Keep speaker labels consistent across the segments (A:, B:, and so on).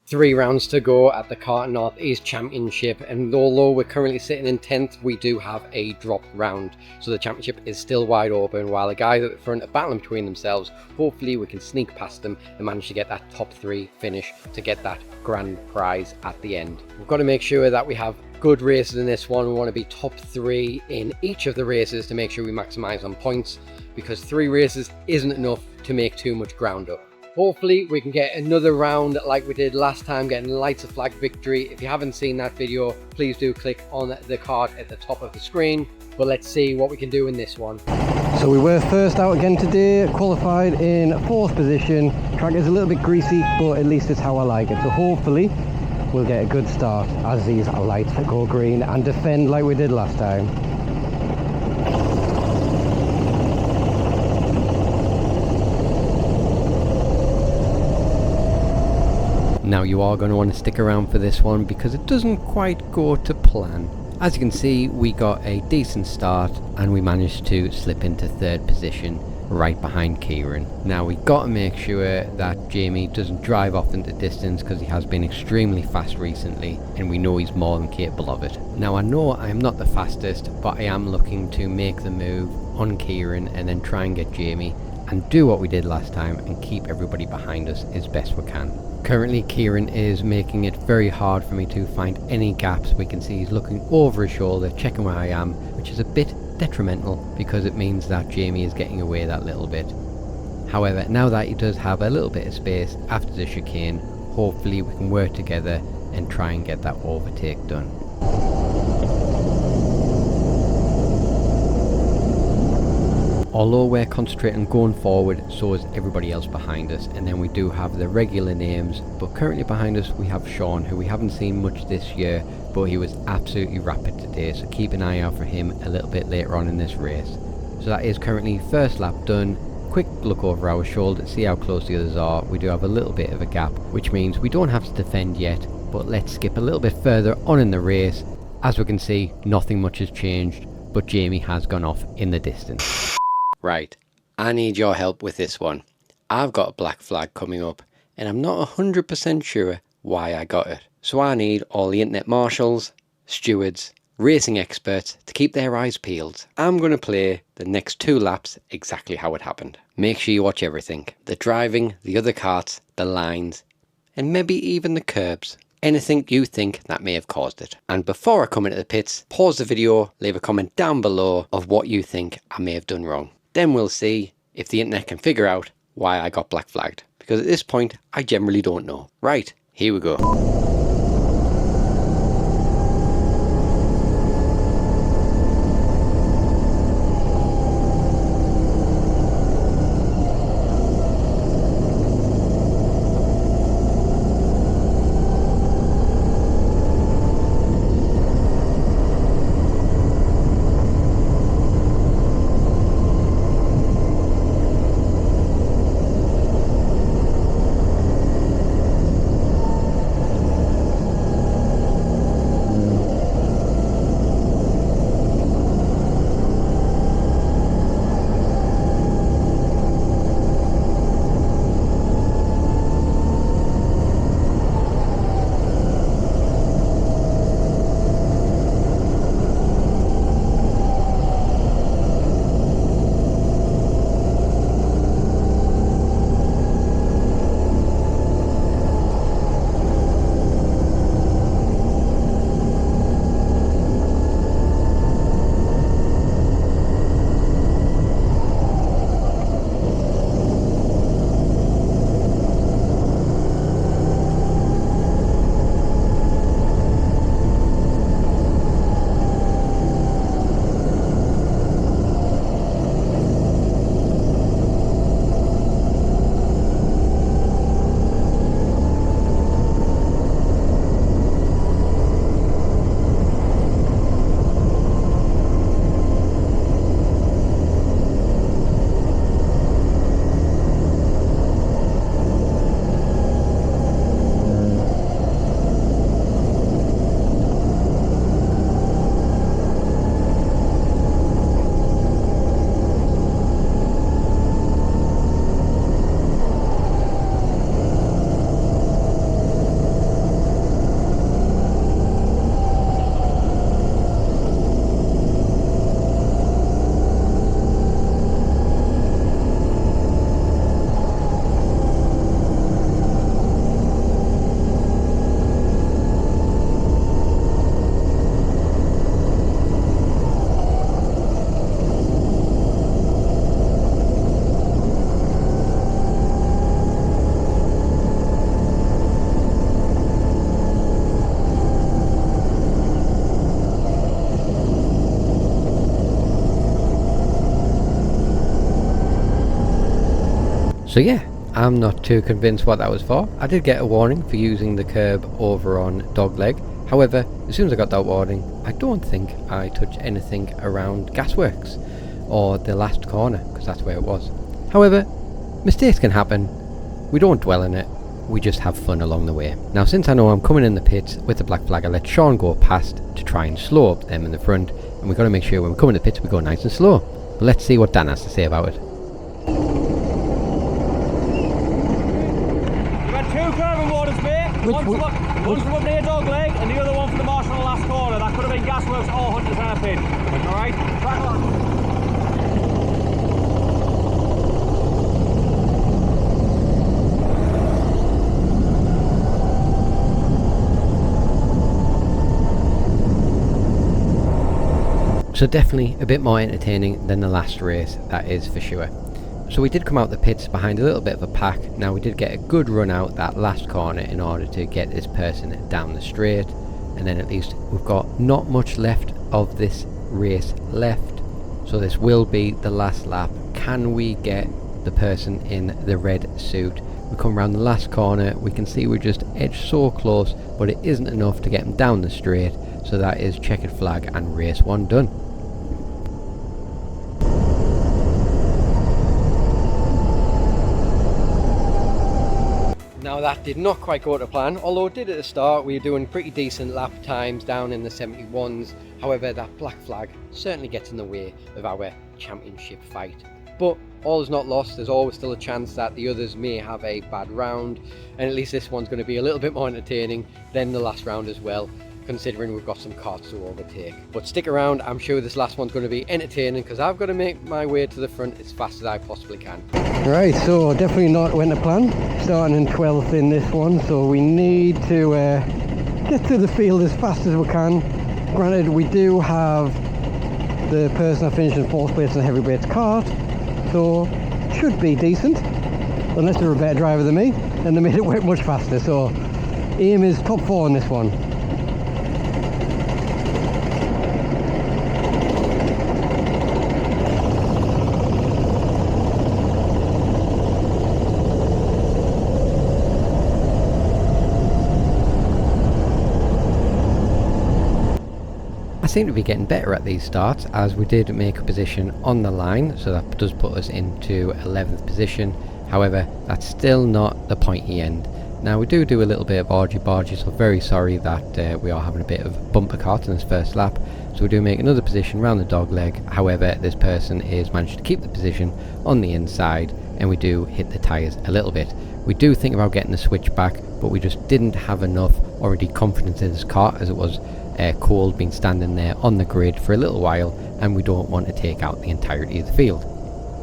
A: 3 rounds to go at the Karting North East Championship, and although we're currently sitting in 10th, we do have a drop round, so the championship is still wide open. While the guys at the front are battling between themselves, hopefully we can sneak past them and manage to get that top 3 finish to get that grand prize at the end. We've got to make sure that we have good races in this one. We want to be top 3 in each of the races to make sure we maximize on points, because 3 races isn't enough to make too much ground up. Hopefully we can get another round like we did last time, getting lights of flag victory. If you haven't seen that video, please do click on the card at the top of the screen. But let's see what we can do in this one.
B: So we were first out again today, qualified in 4th position. Track is a little bit greasy, but at least it's how I like it. So hopefully we'll get a good start as these lights go green and defend like we did last time.
A: Now you are going to want to stick around for this one because it doesn't quite go to plan. As you can see, we got a decent start and we managed to slip into 3rd position right behind Kieran. Now we've got to make sure that Jamie doesn't drive off into distance because he has been extremely fast recently and we know he's more than capable of it. Now I know I am not the fastest, but I am looking to make the move on Kieran and then try and get Jamie and do what we did last time and keep everybody behind us as best we can. Currently Kieran is making it very hard for me to find any gaps. We can see he's looking over his shoulder, checking where I am, which is a bit detrimental because it means that Jamie is getting away that little bit. However, now that he does have a little bit of space after the chicane, hopefully we can work together and try and get that overtake done. Although we're concentrating going forward, so is everybody else behind us, and then we do have the regular names, but currently behind us we have Sean, who we haven't seen much this year, but he was absolutely rapid today, so keep an eye out for him a little bit later on in this race. So that is currently first lap done. Quick look over our shoulder to see how close the others are. We do have a little bit of a gap, which means we don't have to defend yet, but let's skip a little bit further on in the race. As we can see, nothing much has changed, but Jamie has gone off in the distance. Right, I need your help with this one. I've got a black flag coming up and I'm not 100% sure why I got it. So I need all the internet marshals, stewards, racing experts to keep their eyes peeled. I'm going to play the next 2 laps exactly how it happened. Make sure you watch everything. The driving, the other carts, the lines, and maybe even the curbs. Anything you think that may have caused it. And before I come into the pits, pause the video, leave a comment down below of what you think I may have done wrong. Then we'll see if the internet can figure out why I got black flagged. Because at this point, I generally don't know. Right, here we go. So yeah, I'm not too convinced what that was for. I did get a warning for using the curb over on Dogleg. However, as soon as I got that warning, I don't think I touched anything around Gasworks or the last corner, because that's where it was. However, mistakes can happen. We don't dwell in it, we just have fun along the way. Now, since I know I'm coming in the pits with the black flag, I let Sean go past to try and slow up them in the front, and we've got to make sure when we come in the pits we go nice and slow. But let's see what Dan has to say about it.
C: One from up near Dogleg and the other one from the marsh on the last corner. That could have been Gasworks or Hunter's Hairpin. Alright, crack on.
A: So definitely a bit more entertaining than the last race, that is for sure. So we did come out the pits behind a little bit of a pack. Now we did get a good run out that last corner in order to get this person down the straight, and then at least we've got not much left of this race left, so this will be the last lap. Can we get the person in the red suit? We come around the last corner, we can see we're just edged so close, but it isn't enough to get him down the straight, so that is checkered flag and race 1 done. Now that did not quite go to plan, although it did at the start. We were doing pretty decent lap times down in the 71s. However, that black flag certainly gets in the way of our championship fight. But all is not lost, there's always still a chance that the others may have a bad round, and at least this one's going to be a little bit more entertaining than the last round as well, considering we've got some karts to overtake. But stick around, I'm sure this last one's going to be entertaining, because I've got to make my way to the front as fast as I possibly can.
B: Right, so definitely not went to plan. Starting in 12th in this one, so we need to get to the field as fast as we can. Granted, we do have the person that finished in 4th place in the heavyweights kart, so should be decent, unless they're a better driver than me, and they made it work much faster. So aim is top 4 in this one.
A: I seem to be getting better at these starts, as we did make a position on the line, so that does put us into 11th position. However, that's still not the pointy end. Now we do a little bit of argy-bargy, so very sorry that we are having a bit of bumper cart in this first lap. So we do make another position around the dog leg. However, this person is managed to keep the position on the inside, and we do hit the tyres a little bit. We do think about getting the switch back, but we just didn't have enough already confidence in this kart, as it was cold, been standing there on the grid for a little while, and we don't want to take out the entirety of the field.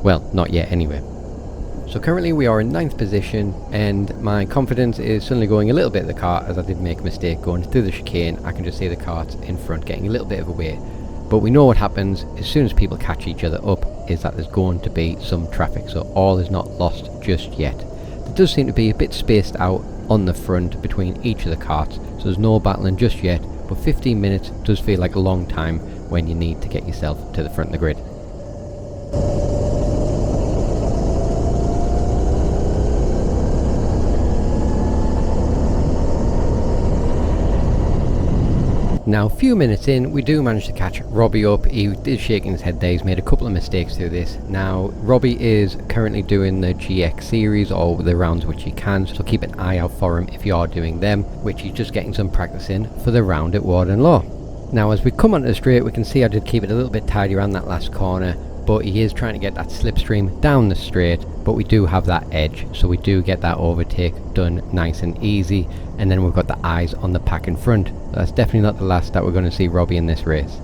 A: Well, not yet anyway. So currently we are in 9th position, and my confidence is suddenly going a little bit of the kart, as I did make a mistake going through the chicane. I can just see the karts in front getting a little bit of a way. But we know what happens as soon as people catch each other up, is that there's going to be some traffic, so all is not lost just yet. There does seem to be a bit spaced out on the front between each of the karts, so there's no battling just yet, but 15 minutes does feel like a long time when you need to get yourself to the front of the grid. Now, a few minutes in, we do manage to catch Robbie up. He is shaking his head there. He's made a couple of mistakes through this. Now, Robbie is currently doing the GX series, or the rounds which he can, so keep an eye out for him if you are doing them, which he's just getting some practice in for the round at Warden Law. Now, as we come onto the straight, we can see I did keep it a little bit tidy around that last corner, but he is trying to get that slipstream down the straight, but we do have that edge, so we do get that overtake done nice and easy, and then we've got the eyes on the pack in front. That's definitely not the last that we're going to see Robbie in this race.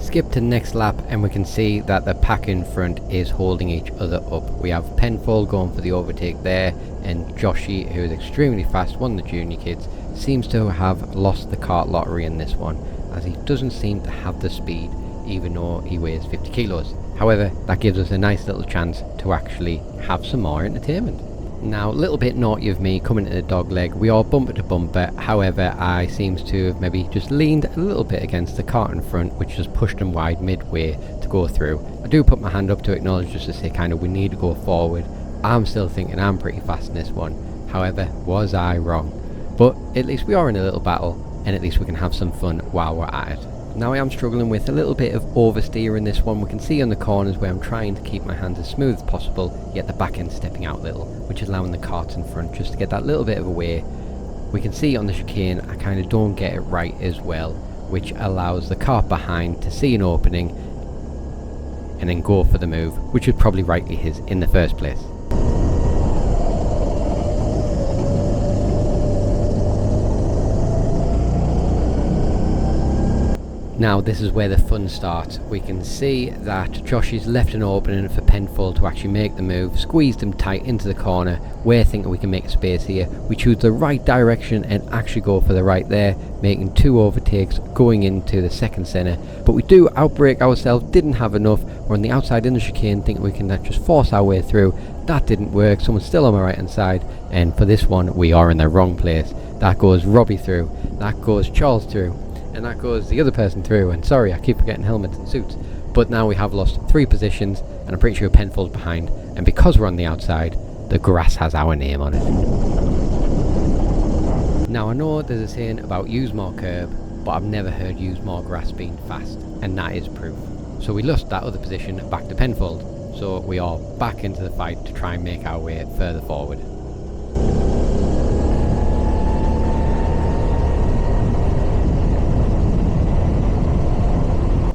A: Skip to the next lap, and we can see that the pack in front is holding each other up. We have Penfold going for the overtake there, and Joshy, who is extremely fast, one of the junior kids, seems to have lost the kart lottery in this one, as he doesn't seem to have the speed, even though he weighs 50 kilos. However, that gives us a nice little chance to actually have some more entertainment. Now, a little bit naughty of me coming to the dog leg. We are bumper to bumper, however I seems to have maybe just leaned a little bit against the cart in front, which just pushed him wide midway to go through. I do put my hand up to acknowledge, just to say kind of we need to go forward. I'm still thinking I'm pretty fast in this one, however was I wrong? But at least we are in a little battle, and at least we can have some fun while we're at it. Now I am struggling with a little bit of oversteer in this one. We can see on the corners where I'm trying to keep my hands as smooth as possible, yet the back end stepping out a little, which is allowing the carts in front just to get that little bit of a way. We can see on the chicane I kind of don't get it right as well, which allows the cart behind to see an opening and then go for the move, which was probably rightly his in the first place. Now this is where the fun starts. We can see that Josh's left an opening for Penfold to actually make the move, squeezed him tight into the corner. We're thinking we can make a space here. We choose the right direction and actually go for the right there, making 2 overtakes going into the second centre. But we do outbrake ourselves, didn't have enough. We're on the outside in the chicane, thinking we can just force our way through. That didn't work. Someone's still on my right hand side, and for this one we are in the wrong place. That goes Robbie through, that goes Charles through, and that goes the other person through. And sorry, I keep forgetting helmets and suits. But now we have lost 3 positions, and I'm pretty sure Penfold's behind. And because we're on the outside, the grass has our name on it. Now I know there's a saying about use more curb, but I've never heard use more grass being fast, and that is proof. So we lost that other position back to Penfold. So we are back into the fight to try and make our way further forward.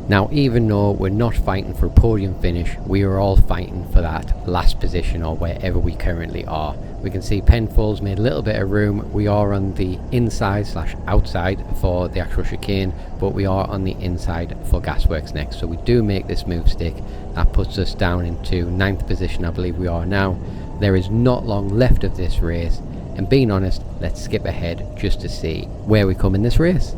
A: Now, even though we're not fighting for a podium finish, we are all fighting for that last position or wherever we currently are. We can see Penfold's made a little bit of room. We are on the inside / outside for the actual chicane, but we are on the inside for Gasworks next. So we do make this move stick. That puts us down into 9th position, I believe we are now. There is not long left of this race, and being honest, let's skip ahead just to see where we come in this race.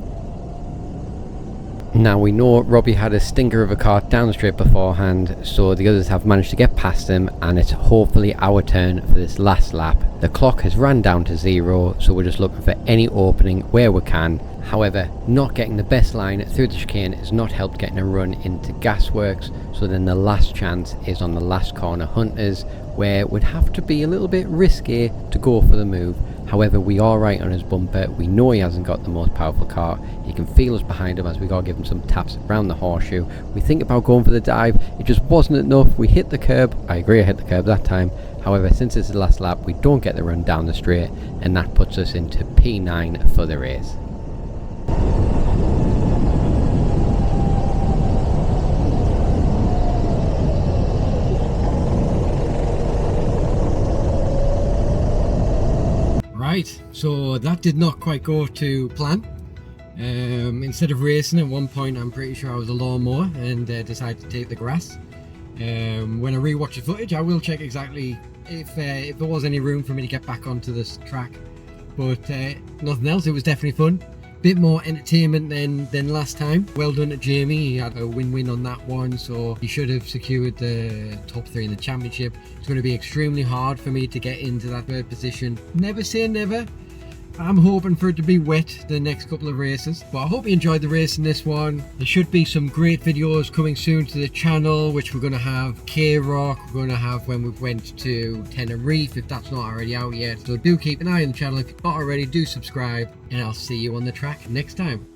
A: Now we know Robbie had a stinker of a kart down the straight beforehand, so the others have managed to get past him, and it's hopefully our turn for this last lap. The clock has ran down to 0, so we're just looking for any opening where we can. However, not getting the best line through the chicane has not helped getting a run into Gasworks, so then the last chance is on the last corner Hunters, where it would have to be a little bit risky to go for the move. However, we are right on his bumper. We know he hasn't got the most powerful car. He can feel us behind him as we gotta give him some taps around the horseshoe. We think about going for the dive. It just wasn't enough. We hit the curb. I agree, I hit the curb that time. However, since it's the last lap, we don't get the run down the straight, and that puts us into P9 for the race. Right, so that did not quite go to plan. Instead of racing, at one point I'm pretty sure I was a lawnmower and decided to take the grass. When I rewatch the footage, I will check exactly if there was any room for me to get back onto this track. But nothing else, it was definitely fun. Bit more entertainment than last time. Well done to Jamie, he had a win-win on that one, so he should have secured the top 3 in the championship. It's going to be extremely hard for me to get into that 3rd position. Never say never. I'm hoping for it to be wet the next couple of races, but I hope you enjoyed the race in this one. There should be some great videos coming soon to the channel, which we're going to have K-Rock, we're going to have when we went to Tenerife, if that's not already out yet. So do keep an eye on the channel. If you're not already, do subscribe, and I'll see you on the track next time.